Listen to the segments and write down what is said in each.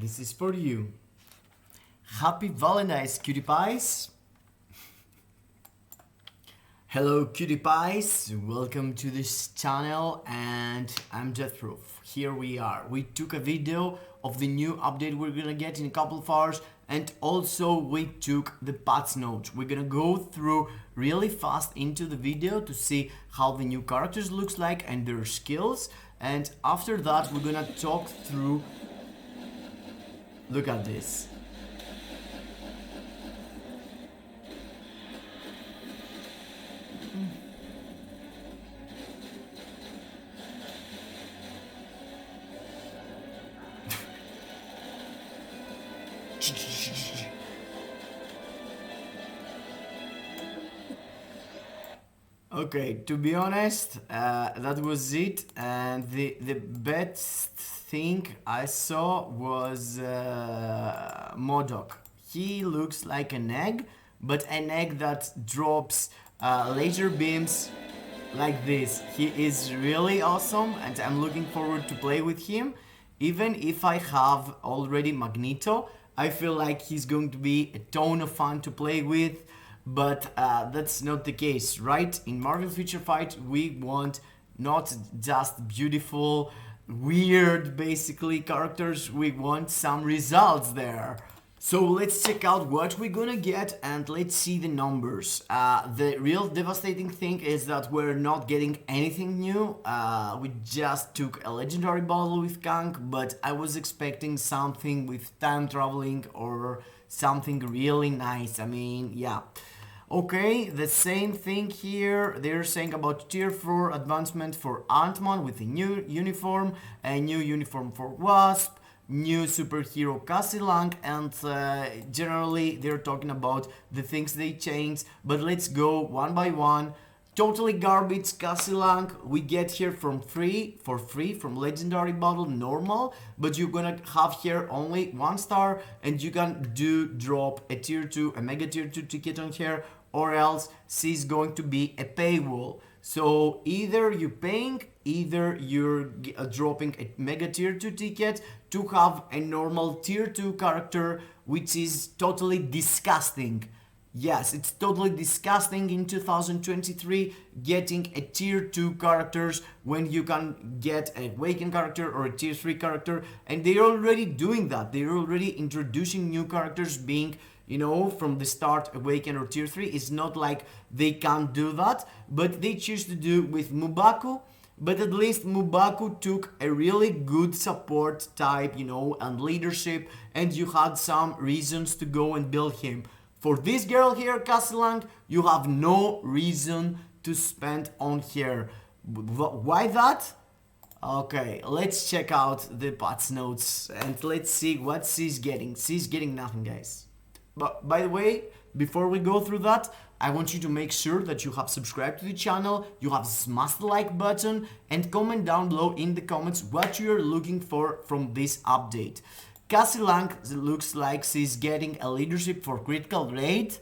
this is for you. Happy Valentine's, cutie pies. Hello, cutie pies. Welcome to this channel, and I'm Deathproof. Here we are. We took a video of the new update we're gonna get in a couple of hours, and also we took the patch notes. We're gonna go through really fast into the video to see how the new characters looks like and their skills, and after that we're gonna talk through. Look at this. Okay, to be honest, that was it, and the best thing I saw was Modoc. He looks like an egg, but an egg that drops laser beams like this. He is really awesome, and I'm looking forward to play with him. Even if I have already Magneto, I feel like he's going to be a ton of fun to play with. But that's not the case, right? In Marvel Future Fight, we want not just beautiful, weird, basically, characters. We want some results there. So let's check out what we're gonna get and let's see the numbers. The real devastating thing is that we're not getting anything new. We just took a legendary bottle with Kang, but I was expecting something with time traveling or something really nice. I mean, yeah. Okay, the same thing here. They're saying about tier 4 advancement for Ant-Man with a new uniform for Wasp, new superhero Cassie Lang, and generally they're talking about the things they changed. But let's go one by one. Totally garbage Cassie Lang we get here for free from legendary bottle normal, but you're gonna have here only 1 star, and you can drop a tier 2, a mega tier 2 ticket on here, or else she's going to be a paywall. So either you're paying, either you're dropping a mega tier 2 ticket to have a normal tier 2 character, which is totally disgusting. Yes, it's totally disgusting in 2023 getting a tier 2 characters when you can get a Awakened character or a tier 3 character, and they're already doing that. They're already introducing new characters being, you know, from the start Awakened or tier 3. It's not like they can't do that, but they choose to do with M'Baku. But at least M'Baku took a really good support type, you know, and leadership, and you had some reasons to go and build him. For this girl here, Cassie Lang, you have no reason to spend on here. Why that? Okay, let's check out the patch notes and let's see what she's getting. She's getting nothing, guys. But by the way, before we go through that, I want you to make sure that you have subscribed to the channel, you have smashed the like button, and comment down below in the comments what you're looking for from this update. Cassie Lang looks like she's getting a leadership for critical raid.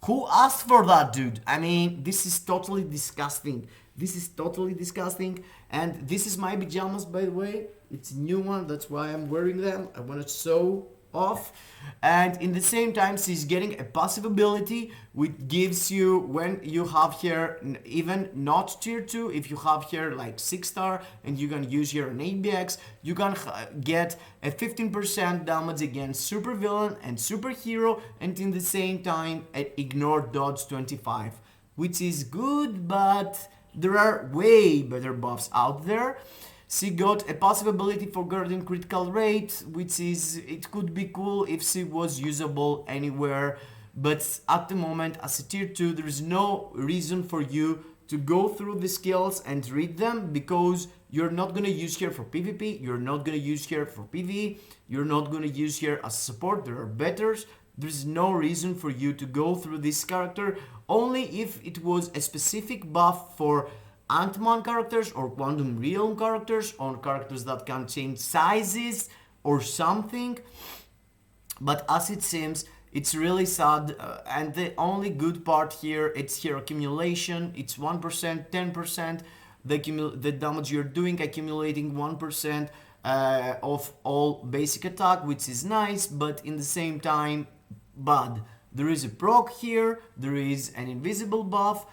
Who asked for that, dude? I mean, this is totally disgusting. This is totally disgusting. And this is my pajamas, by the way. It's a new one, that's why I'm wearing them. I want to show off. And in the same time, she's getting a passive ability which gives you, when you have here even not tier 2, if you have here like 6 star and you can use here an 8bx, you can get a 15% damage against supervillain and superhero, and in the same time ignore dodge 25, which is good, but there are way better buffs out there. She got a passive ability for guarding critical rate, which is, it could be cool if she was usable anywhere, but at the moment as a tier 2 there is no reason for you to go through the skills and read them, because you're not gonna use here for PvP, you're not gonna use here for PvE, you're not gonna use here as support. There are betters. There's no reason for you to go through this character, only if it was a specific buff for Ant-Man characters or Quantum Realm characters, or characters that can change sizes or something. But as it seems, it's really sad, and the only good part here, it's here accumulation. It's 1%, 10%, the damage you're doing accumulating 1%. of all basic attack, which is nice, but in the same time bad. There is a proc here, there is an invisible buff.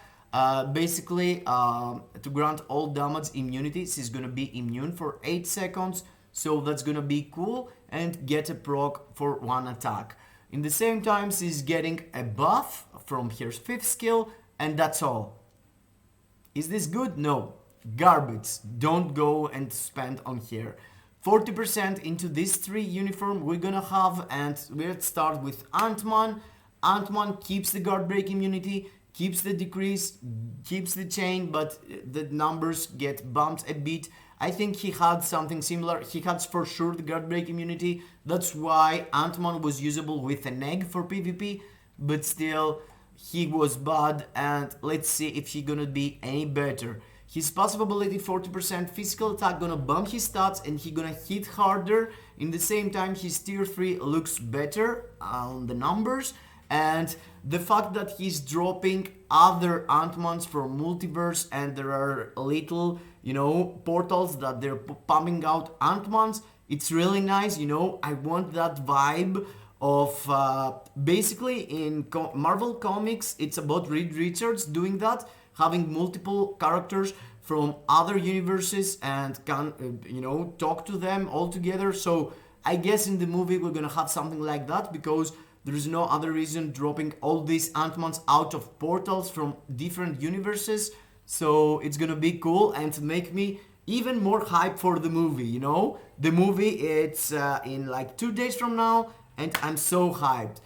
Basically, to grant all damage immunity, she's gonna be immune for 8 seconds, so that's gonna be cool, and get a proc for 1 attack. In the same time, she's getting a buff from her 5th skill, and that's all. Is this good? No. Garbage. Don't go and spend on here. 40% into these 3 uniform we're gonna have, and we'll start with Ant-Man. Ant-Man keeps the guard break immunity, keeps the decrease, keeps the chain, but the numbers get bumped a bit. I think he had something similar. He had for sure the guard break immunity. That's why Ant-Man was usable with an egg for PvP, but still he was bad, and let's see if he's gonna be any better. His passive ability 40% physical attack gonna bump his stats, and he gonna hit harder. In the same time, his tier 3 looks better on the numbers, and the fact that he's dropping other Ant-Mans from multiverse, and there are little, portals that they're pumping out Ant-Mans, it's really nice. I want that vibe of basically in Marvel Comics, it's about Reed Richards doing that, having multiple characters from other universes and can, talk to them all together. So I guess in the movie we're gonna have something like that, because there is no other reason dropping all these Ant-Mans out of portals from different universes. So it's gonna be cool and make me even more hyped for the movie, The movie, it's in like 2 days from now, and I'm so hyped.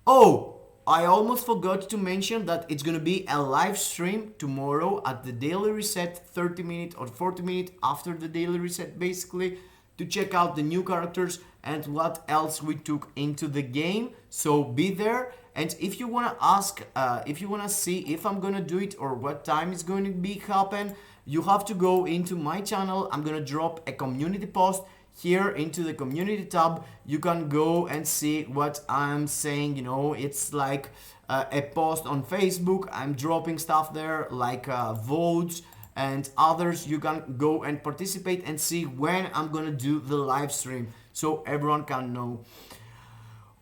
Oh, I almost forgot to mention that it's gonna be a live stream tomorrow at the Daily Reset, 30 minutes or 40 minutes after the Daily Reset, basically, to check out the new characters and what else we took into the game. So be there, and if you wanna ask, if you wanna see if I'm gonna do it or what time it's going to be happen, you have to go into my channel. I'm gonna drop a community post here into the community tab. You can go and see what I'm saying. It's like a post on Facebook. I'm dropping stuff there like votes and others. You can go and participate and see when I'm gonna do the live stream, so everyone can know.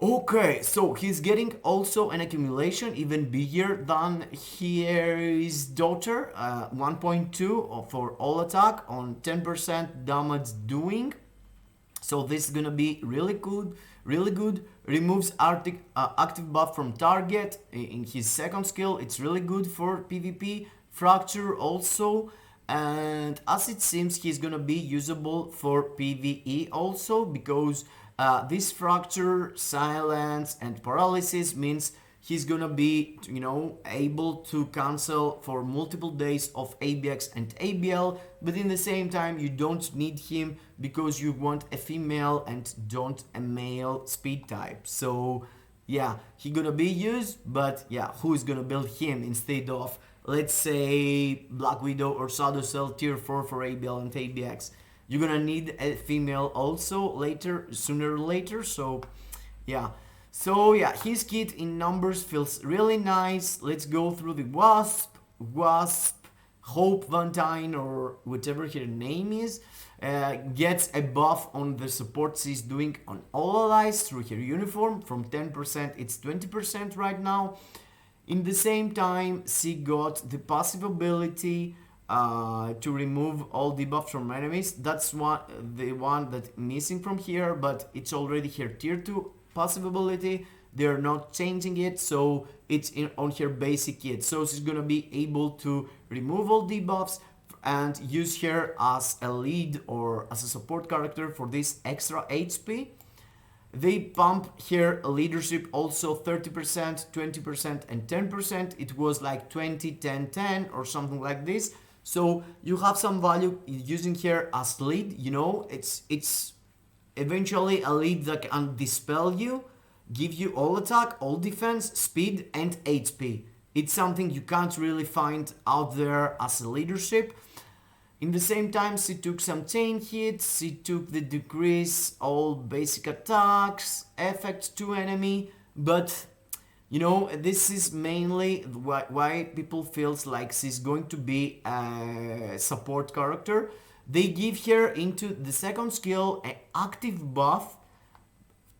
Okay, so he's getting also an accumulation even bigger than his daughter, 1.2 for all attack on 10% damage doing. So this is gonna be really good, really good. Removes active buff from target in his 2nd skill. It's really good for PvP. Fracture also, and as it seems he's gonna be usable for PvE also, because this fracture, silence, and paralysis means he's gonna be, able to cancel for multiple days of ABX and ABL, but in the same time you don't need him because you want a female and don't a male speed type. So yeah, he gonna be used, but yeah, who's gonna build him instead of, let's say, Black Widow or Shadow Cell tier 4 for ABL and ABX? You're gonna need a female also later, sooner or later. So yeah. So yeah, his kit in numbers feels really nice. Let's go through the Wasp, Hope Valentine, or whatever her name is. Gets a buff on the support she's doing on all allies through her uniform. From 10%, it's 20% right now. In the same time, she got the passive ability to remove all debuffs from enemies. That's the one that's missing from here, but it's already her tier 2 passive ability. They're not changing it, so it's on her basic kit. So she's gonna be able to remove all debuffs and use her as a lead or as a support character for this extra HP. They pump her leadership also 30%, 20%, and 10%. It was like 20, 10, 10 or something like this. So you have some value using her as lead. It's eventually a lead that can dispel you, give you all attack, all defense, speed, and HP. It's something you can't really find out there as a leadership. In the same time, she took some chain hits, she took the decrease all basic attacks, effects to enemy, but this is mainly why people feels like she's going to be a support character, They give her into the second skill an active buff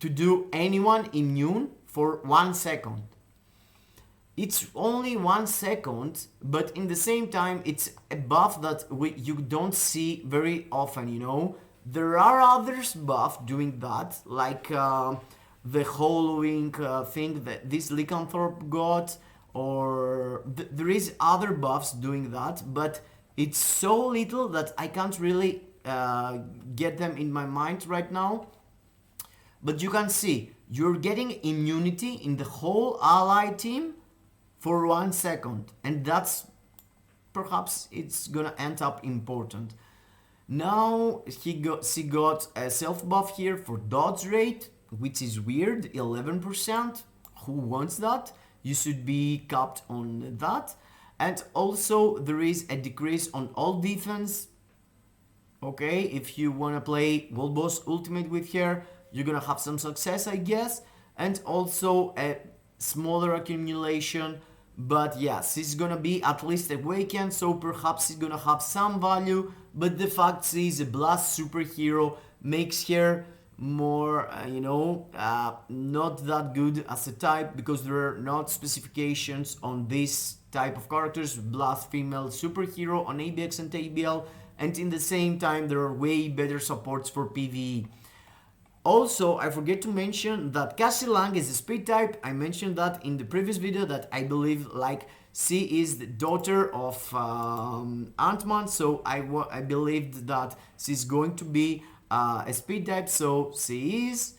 to do anyone immune for 1 second. It's only 1 second, but in the same time it's a buff that you don't see very often, you know. There are others buff doing that, like the hollowing thing that this lycanthrope got, or there is other buffs doing that, but it's so little that I can't really get them in my mind right now. But you can see you're getting immunity in the whole ally team for 1 second, and that's perhaps it's gonna end up important. Now she got a self buff here for dodge rate, which is weird, 11%. Who wants that? You should be capped on that. And also there is a decrease on all defense. Okay, if you wanna play World Boss Ultimate with her, you're gonna have some success, I guess. And also a smaller accumulation. But yes, it's gonna be at least awakened, so perhaps it's gonna have some value. But the fact she's a blast superhero makes her more, not that good as a type, because there are not specifications on this type of characters, blast female superhero on ABX and ABL, and in the same time there are way better supports for PvE. Also, I forget to mention that Cassie Lang is a speed type. I mentioned that in the previous video, that I believe like she is the daughter of Ant-Man, so I believed that she's going to be a speed type, so she is.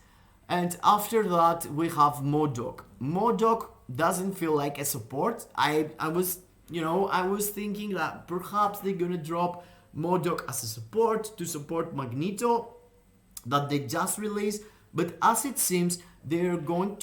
And after that we have Modoc. Modoc doesn't feel like a support. I was thinking that perhaps they're gonna drop Modoc as a support to support Magneto that they just released, but as it seems they're trying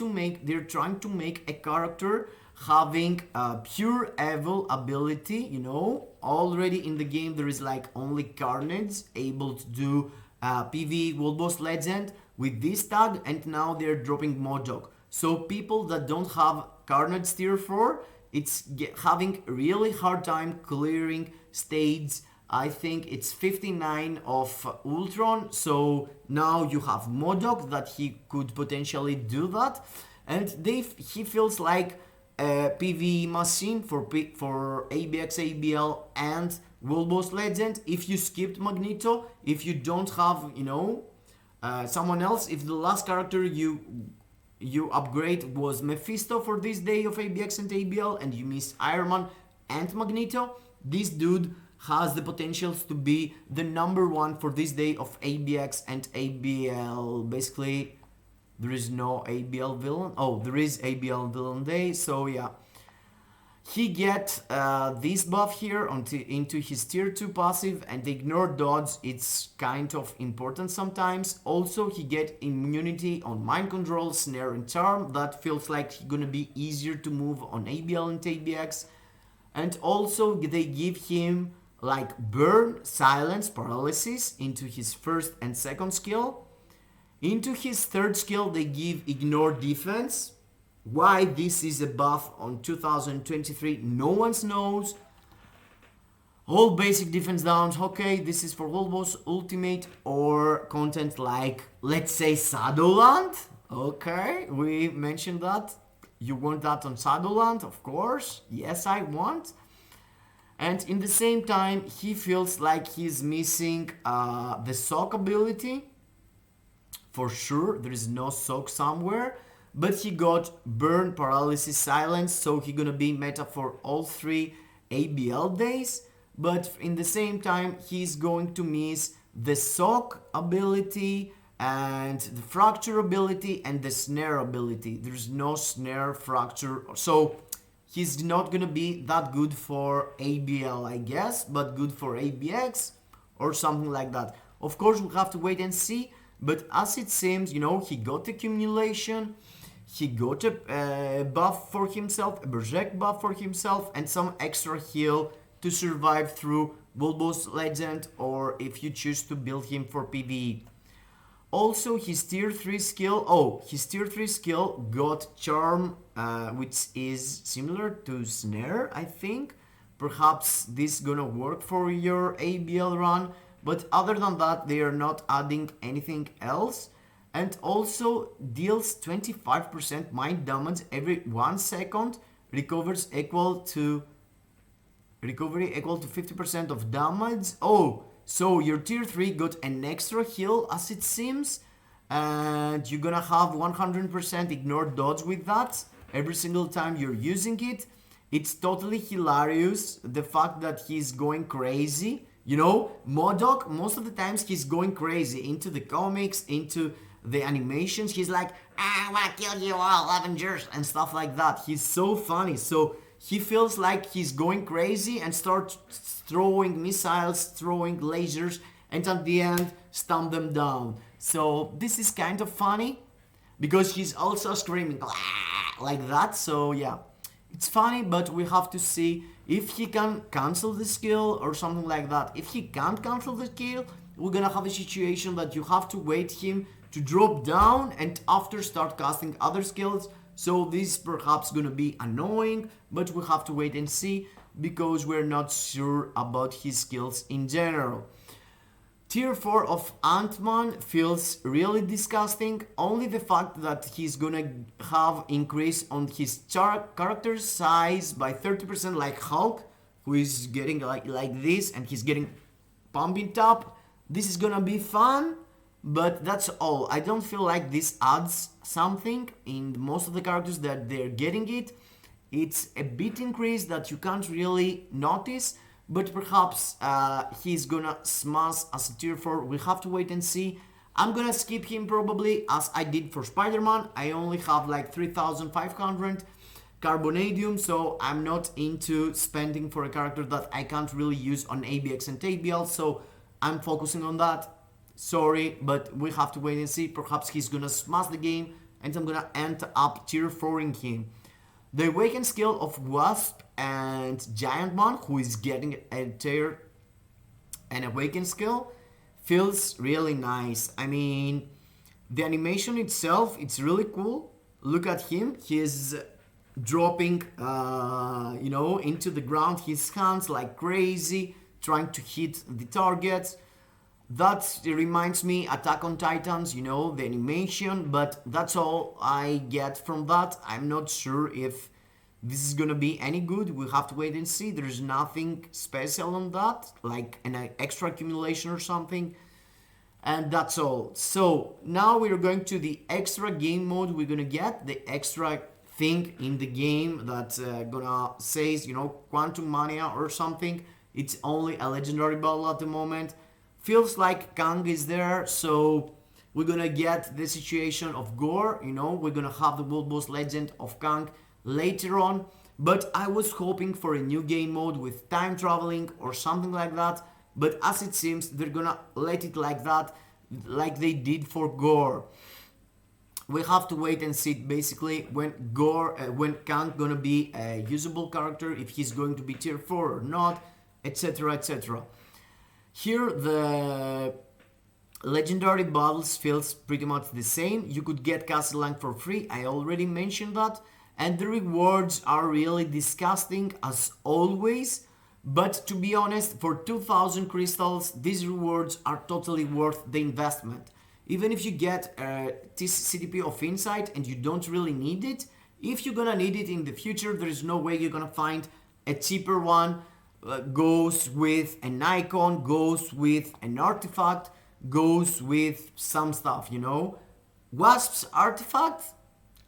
to make a character having pure evil ability, you know. Already in the game there is like only Carnage able to do PvE World Boss Legend with this tag, and now they're dropping Modoc. So people that don't have Carnage tier 4, it's having a really hard time clearing stage. I think it's 59 of Ultron, so now you have Modoc that he could potentially do that, and he feels like a PvE machine for ABX, ABL and World Boss Legend. If you skipped Magneto, if you don't have, someone else, if the last character you upgrade was Mephisto for this day of ABX and ABL, and you miss Iron Man and Magneto, this dude has the potentials to be the number one for this day of ABX and ABL. Basically, there is no ABL villain. Oh, there is ABL villain day, so yeah. He get this buff here into his tier 2 passive, and ignore dodge, it's kind of important sometimes. Also, he get immunity on mind control, snare and charm. That feels like he's gonna be easier to move on ABL and ABX. And also they give him like burn, silence, paralysis into his first and second skill. Into his third skill they give ignore defense. Why this is a buff on 2023, no one knows. All basic defense downs, okay, this is for World Boss Ultimate or content like, let's say, Shadowland. Okay, we mentioned that. You want that on Shadowland, of course. Yes, I want. And in the same time, he feels like he's missing the sock ability. For sure, there is no sock somewhere. But he got burn, paralysis, silence, so he's gonna be meta for all 3 ABL days. But in the same time, he's going to miss the sock ability and the fracture ability and the snare ability. There's no snare, fracture, so he's not gonna be that good for ABL, I guess, but good for ABX or something like that. Of course, we'll have to wait and see, but as it seems, he got accumulation, he got a buff for himself, a berserk buff for himself, and some extra heal to survive through World Boss Legend, or if you choose to build him for PvE. Also, his tier 3 skill, got charm, which is similar to snare, I think. Perhaps this gonna work for your ABL run, but other than that, they are not adding anything else. And also deals 25% mind damage every 1 second, recovers equal to recovery equal to 50% of damage. Oh, so your tier 3 got an extra heal as it seems, and you're gonna have 100% ignore dodge with that every single time you're using it. It's totally hilarious, the fact that he's going crazy. You know, Modoc, most of the times he's going crazy into the comics, into the animations. He's like, I wanna kill you all, Avengers, and stuff like that. He's so funny. So he feels like he's going crazy and starts throwing missiles, throwing lasers, and at the end, stomp them down. So this is kind of funny because he's also screaming like that. So yeah, it's funny, but we have to see if he can cancel the skill or something like that. If he can't cancel the skill, we're gonna have a situation that you have to wait him to drop down and after start casting other skills. So this is perhaps gonna be annoying, but we have to wait and see because we're not sure about his skills in general. Tier 4 of Ant-Man feels really disgusting. Only the fact that he's gonna have increase on his character size by 30% like Hulk, who is getting like this and he's getting pumping up. This is gonna be fun, but that's all. I don't feel like this adds something in most of the characters that they're getting it. It's a bit increase that you can't really notice, but perhaps he's gonna smash as a tier 4. We have to wait and see. I'm gonna skip him probably as I did for Spider-Man. I only have like 3,500 carbonadium, so I'm not into spending for a character that I can't really use on ABX and ABL, so I'm focusing on that. Sorry, but we have to wait and see. Perhaps he's gonna smash the game and I'm gonna end up tier 4ing him. The awakened skill of Wasp and Giant Man, who is getting an awakened skill, feels really nice. I mean, the animation itself, it's really cool. Look at him. He is dropping, into the ground his hands like crazy, trying to hit the targets. That reminds me Attack on Titans, the animation, but that's all I get from that. I'm not sure if this is gonna be any good. We have to wait and see. There's nothing special on that, like an extra accumulation or something. And that's all. So now we're going to the extra game mode. We're gonna get the extra thing in the game that gonna says, QUANTUMANIA or something. It's only a legendary battle at the moment. Feels like Kang is there, so we're gonna get the situation of Gore, we're gonna have the World Boss Legend of Kang later on, but I was hoping for a new game mode with time traveling or something like that, but as it seems, they're gonna let it like that, like they did for Gore. We have to wait and see basically when Kang gonna be a usable character, if he's going to be tier 4 or not, etc, etc. Here the legendary battles feels pretty much the same. You could get Cassie Lang for free, I already mentioned that, and the rewards are really disgusting as always, but to be honest, for 2000 crystals, these rewards are totally worth the investment. Even if you get a CDP of Insight and you don't really need it, if you're gonna need it in the future, there is no way you're gonna find a cheaper one. Goes with an icon, goes with an artifact, goes with some stuff, Wasp's artifact?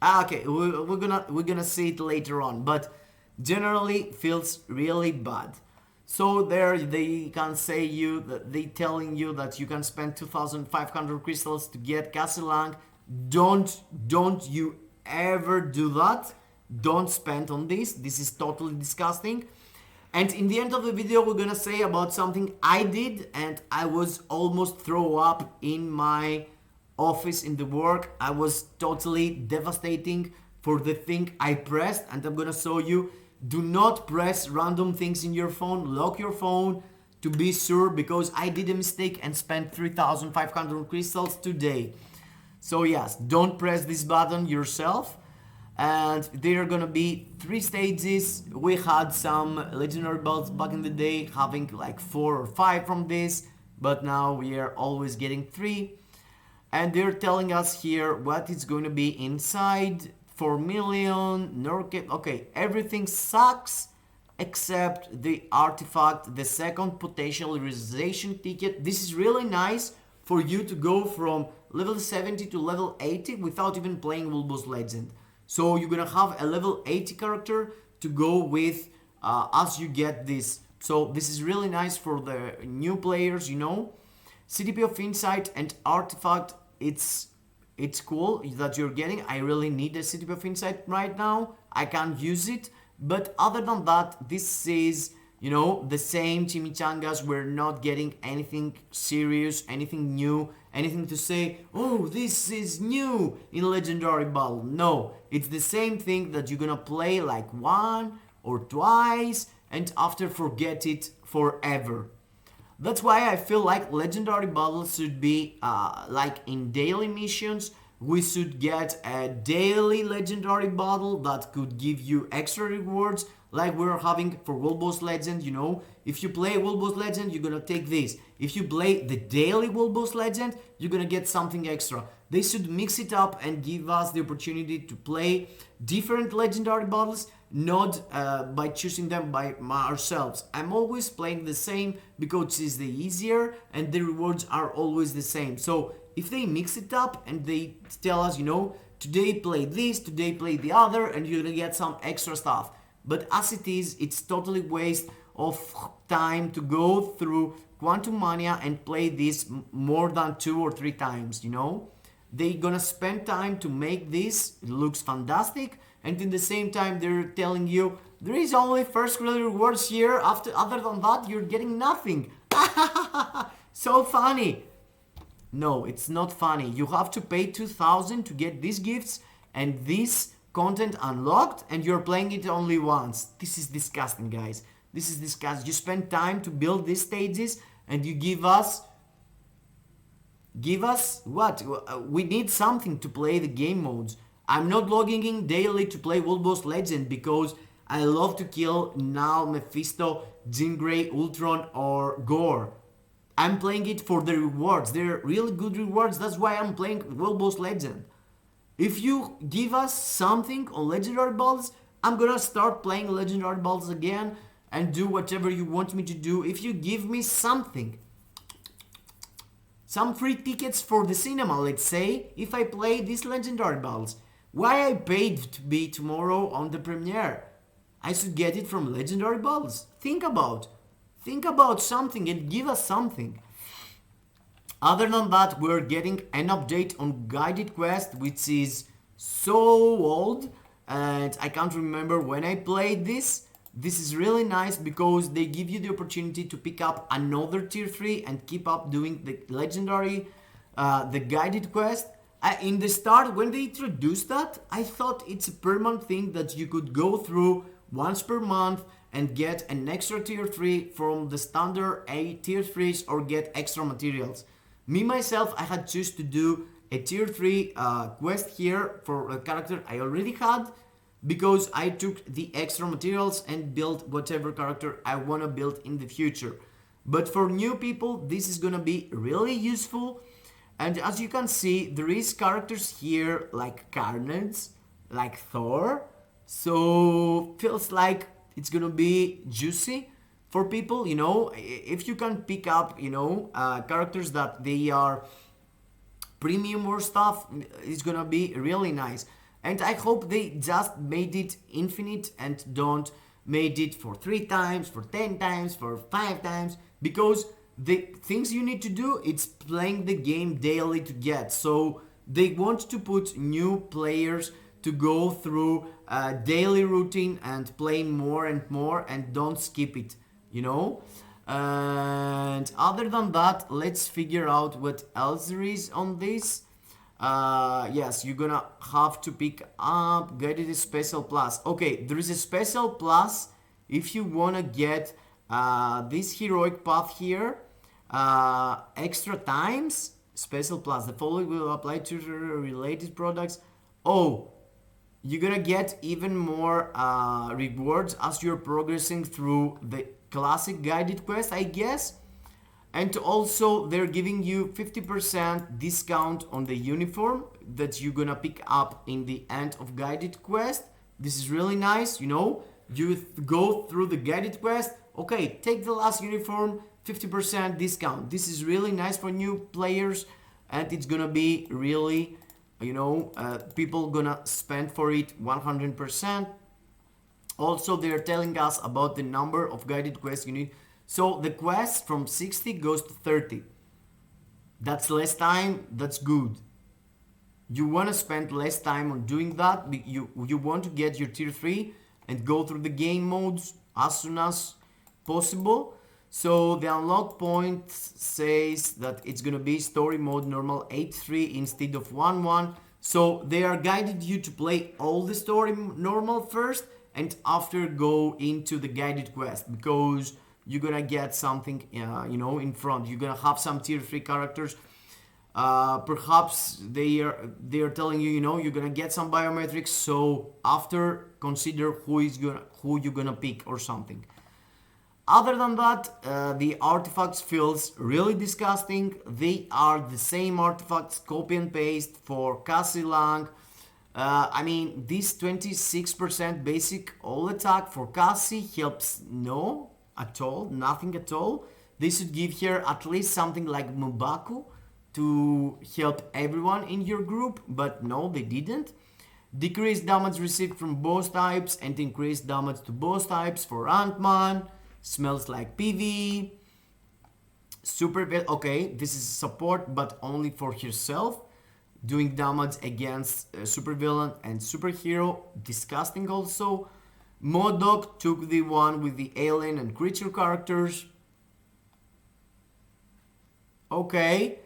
Okay, we're gonna see it later on, but generally feels really bad. So there they can say they telling you that you can spend 2,500 crystals to get Cassie Lang. Don't you ever do that. Don't spend on this. This is totally disgusting. And in the end of the video, we're gonna say about something I did and I was almost throw up in my office in the work. I was totally devastating for the thing I pressed, and I'm gonna show you. Do not press random things in your phone. Lock your phone to be sure, because I did a mistake and spent 3,500 crystals today. So yes, don't press this button yourself. And there are gonna be 3 stages. We had some legendary belts back in the day, having like 4 or 5 from this, but now we are always getting 3. And they're telling us here what is going to be inside. 4 million, okay, everything sucks except the artifact, the second potential realization ticket. This is really nice for you to go from level 70 to level 80 without even playing Wolbo's Legend. So you're gonna have a level 80 character to go with as you get this. So this is really nice for the new players, you know. CDP of Insight and Artifact, it's cool that you're getting. I really need a CDP of Insight right now. I can't use it. But other than that, this is, you know, the same chimichangas. We're not getting anything serious, anything new, anything to say, oh, this is new in Legendary Battle. No, it's the same thing that you're gonna play like 1 or twice and after forget it forever. That's why I feel like Legendary Battles should be like in daily missions. We should get a daily Legendary Battle that could give you extra rewards like we're having for Wolbo's Legend, you know. If you play Wolbo's Legend, you're gonna take this. If you play the daily Wolbo's Legend, you're gonna get something extra. They should mix it up and give us the opportunity to play different Legendary Battles, not by choosing them by ourselves. I'm always playing the same because it's the easier and the rewards are always the same. So if they mix it up and they tell us, you know, today play this, today play the other, and you're gonna get some extra stuff. But as it is, it's totally waste of time to go through Quantumania and play this more than 2 or 3 times, you know. They're gonna spend time to make this, it looks fantastic, and in the same time they're telling you there is only first credit rewards here, other than that you're getting nothing. So funny. No, it's not funny. You have to pay 2,000 to get these gifts and this content unlocked, and you're playing it only once. This is disgusting, guys. This is disgusting. You spend time to build these stages and you give us what? We need something to play the game modes. I'm not logging in daily to play Wolbo's Legend because I love to kill Null, Mephisto, Jean Grey, Ultron or Gore. I'm playing it for the rewards. They're really good rewards. That's why I'm playing Wolbo's Legend. If you give us something on Legendary Battles, I'm gonna start playing Legendary Battles again and do whatever you want me to do. If you give me something, some free tickets for the cinema, let's say, if I play these Legendary Battles, why I paid to be tomorrow on the premiere? I should get it from Legendary Battles. Think about something and give us something. Other than that, we're getting an update on Guided Quest, which is so old and I can't remember when I played this. This is really nice because they give you the opportunity to pick up another tier 3 and keep up doing the legendary, the Guided Quest. In the start, when they introduced that, I thought it's a permanent thing that you could go through once per month and get an extra tier 3 from the standard tier 3s or get extra materials. Me myself, I had choose to do a tier 3 quest here for a character I already had because I took the extra materials and built whatever character I want to build in the future. But for new people, this is gonna be really useful. And as you can see, there is characters here like Carnage, like Thor. So feels like it's gonna be juicy for people, you know. If you can pick up, you know, characters that they are premium or stuff, it's gonna be really nice. And I hope they just made it infinite and don't made it for 3 times, for 10 times, for 5 times, because the things you need to do, it's playing the game daily to get. So they want to put new players to go through a daily routine and play more and more and don't skip it, you know. And other than that, let's figure out what else there is on this. Yes, you're gonna have to pick up Guided Special Plus. Okay, there is a Special Plus if you wanna get this heroic path here, extra times. Special Plus, the following will apply to related products. Oh, you're gonna get even more rewards as you're progressing through the classic Guided Quest, I guess. And also they're giving you 50% discount on the uniform that you're gonna pick up in the end of guided quest. This is really nice, you know. You go through the guided quest, okay, take the last uniform, 50% discount. This is really nice for new players, and it's gonna be really, you know, people gonna spend for it 100%. Also, they're telling us about the number of guided quests you need. So the quest from 60 goes to 30. That's less time, that's good. You want to spend less time on doing that. You want to get your tier 3 and go through the game modes as soon as possible. So the unlock point says that it's gonna be story mode normal 8-3 instead of 1-1. So they are guided you to play all the story normal first and after go into the guided quest, because you're gonna get something you know, in front. You're gonna have some tier 3 characters. Perhaps they are telling you, you know, you're gonna get some biometrics, so after consider who you're gonna pick or something. Other than that, the artifacts feels really disgusting. They are the same artifacts, copy and paste for Cassie Lang. I mean, this 26% basic all attack for Cassie helps no at all, nothing at all. They should give her at least something like Mubaku to help everyone in your group, but no, they didn't. Decreased damage received from boss types and increased damage to boss types for Ant-Man. Smells like PV. Okay, this is support, but only for herself. Doing damage against supervillain and superhero. Disgusting also. Modoc took the one with the alien and creature characters. Okay,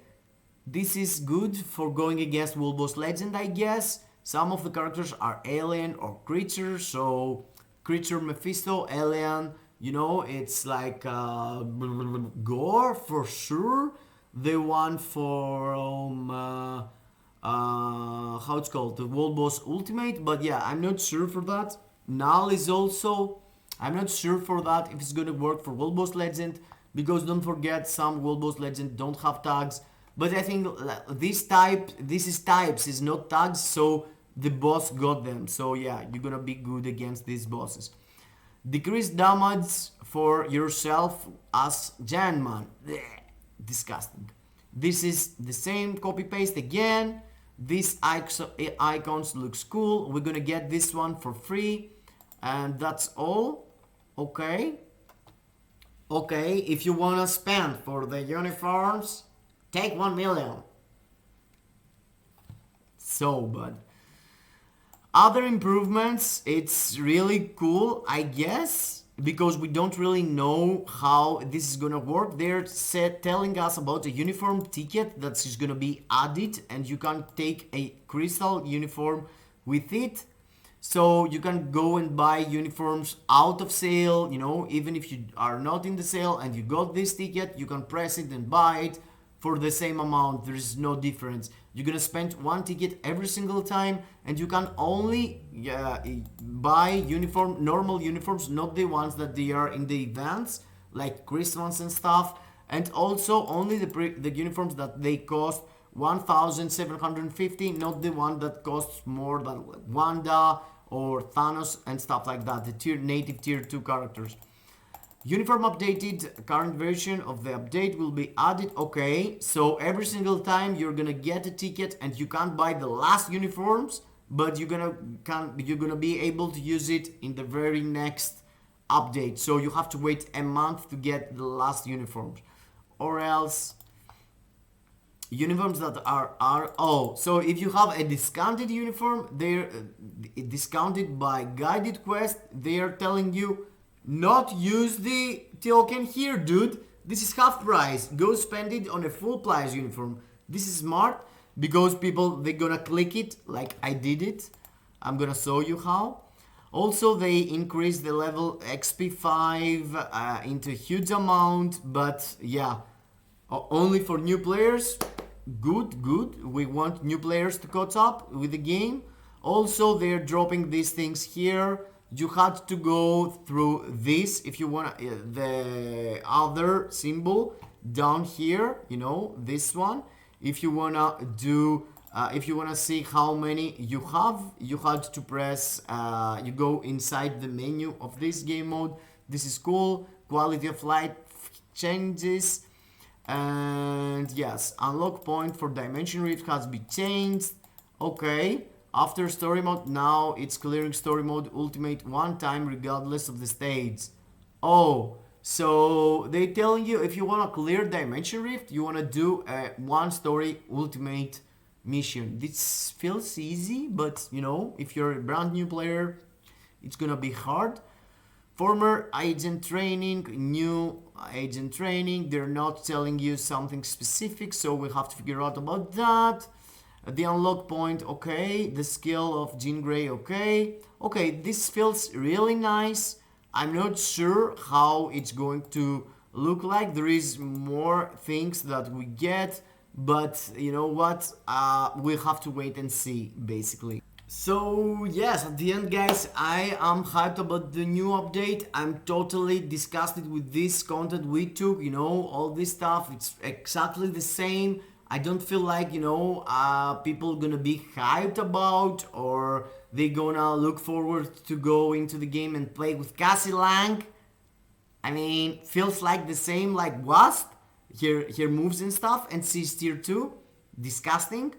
this is good for going against World Boss Legend, I guess. Some of the characters are alien or creature, so creature Mephisto, alien, you know, it's like Gore for sure. The one for how it's called, the World Boss Ultimate, but yeah, I'm not sure for that. Null is also, I'm not sure for that if it's gonna work for World Boss Legend, because don't forget some World Boss Legend don't have tags. But I think this is types, is not tags, so the boss got them. So yeah, you're gonna be good against these bosses. Decrease damage for yourself as Giant Man. Blech, disgusting. This is the same copy paste again. These icons looks cool. We're gonna get this one for free, and that's all. Okay. Okay, if you wanna spend for the uniforms, take 1 million. So bad. Other improvements, it's really cool, I guess, because we don't really know how this is gonna work. They're telling us about a uniform ticket that is gonna be added, and you can take a crystal uniform with it. So you can go and buy uniforms out of sale, you know, even if you are not in the sale and you got this ticket, you can press it and buy it for the same amount. There is no difference. You're gonna spend one ticket every single time, and you can only buy normal uniforms, not the ones that they are in the events, like Christmas and stuff, and also only the uniforms that they cost 1,750, not the one that costs more than Wanda or Thanos and stuff like that, the native tier 2 characters. Uniform updated, current version of the update will be added. Okay, so every single time you're gonna get a ticket, and you can't buy the last uniforms, but you're gonna be able to use it in the very next update. So you have to wait a month to get the last uniforms, or else uniforms that are so if you have a discounted uniform, they're discounted by guided quest. They are telling you not use the token here, dude. This is half price. Go spend it on a full price uniform. This is smart, because people, they're gonna click it like I did it. I'm gonna show you how. Also, they increase the level XP5 into a huge amount, but yeah, only for new players. Good. We want new players to catch up with the game. Also, they're dropping these things here. You had to go through this if you want the other symbol. down here, you know, this one. If you wanna do, if you wanna see how many you have to press, you go inside the menu of this game mode. This is cool. Quality of life changes. And yes, unlock point for dimension rift has been changed. Okay, after story mode, now it's clearing story mode ultimate one time regardless of the stage. Oh, so they telling you if you want to clear dimension rift, you want to do a one story ultimate mission. This feels easy, but you know, if you're a brand new player, it's gonna be hard. Former agent training, new agent training, they're not telling you something specific, so we have to figure out about that. The unlock point, okay. The skill of Jean Grey, okay. Okay, this feels really nice. I'm not sure how it's going to look like. There is more things that we get, but you know what? We'll have to wait and see, basically. So yes, at the end, guys, I am hyped about the new update. I'm totally disgusted with this content we took, you know, all this stuff. It's exactly the same. I don't feel like, you know, people gonna be hyped about, or they gonna look forward to go into the game and play with Cassie Lang. I mean, feels like the same like Wasp. Here moves and stuff, and she's tier 2. Disgusting.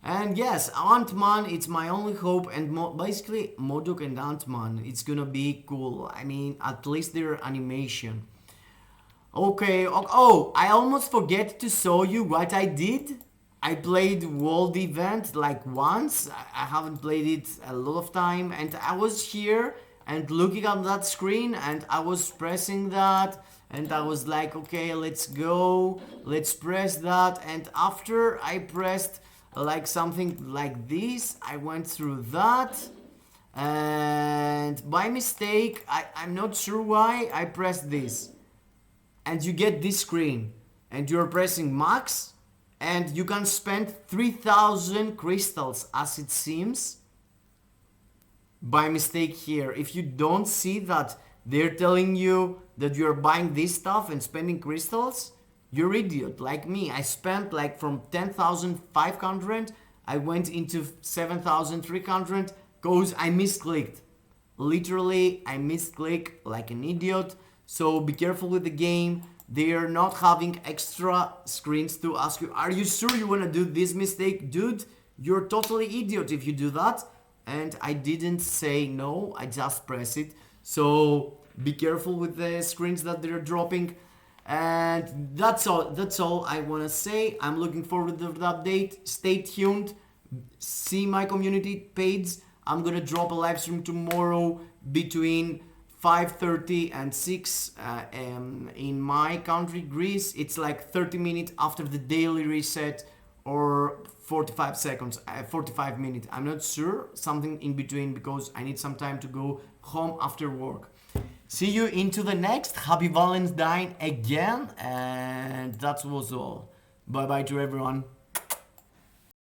And yes, Ant-Man, it's my only hope, and basically Modoc and Ant-Man, it's gonna be cool. I mean, at least their animation. Okay, oh, I almost forget to show you what I did. I played World Event like once. I haven't played it a lot of time, and I was here and looking at that screen, and I was pressing that, and I was like, okay, let's go, let's press that, and after I pressed like something like this, I went through that, and by mistake, I'm not sure why, I pressed this, and you get this screen, and you're pressing max, and you can spend 3000 crystals as it seems by mistake here. If you don't see that they're telling you that you're buying this stuff and spending crystals, you're idiot like me. I spent like from 10,500, I went into 7,300 cause I misclicked. Literally, I misclick like an idiot. So be careful with the game. They are not having extra screens to ask you, are you sure you want to do this mistake? Dude, you're totally idiot if you do that. And I didn't say no, I just press it. So be careful with the screens that they're dropping. And that's all I want to say. I'm looking forward to the update. Stay tuned. See my community page. I'm gonna drop a live stream tomorrow between 5:30 and 6 in my country, Greece. It's like 30 minutes after the daily reset, or 45 seconds, 45 minutes. I'm not sure, something in between, because I need some time to go home after work. See you into the next. Happy Valentine's Day again, and that was all. Bye bye to everyone.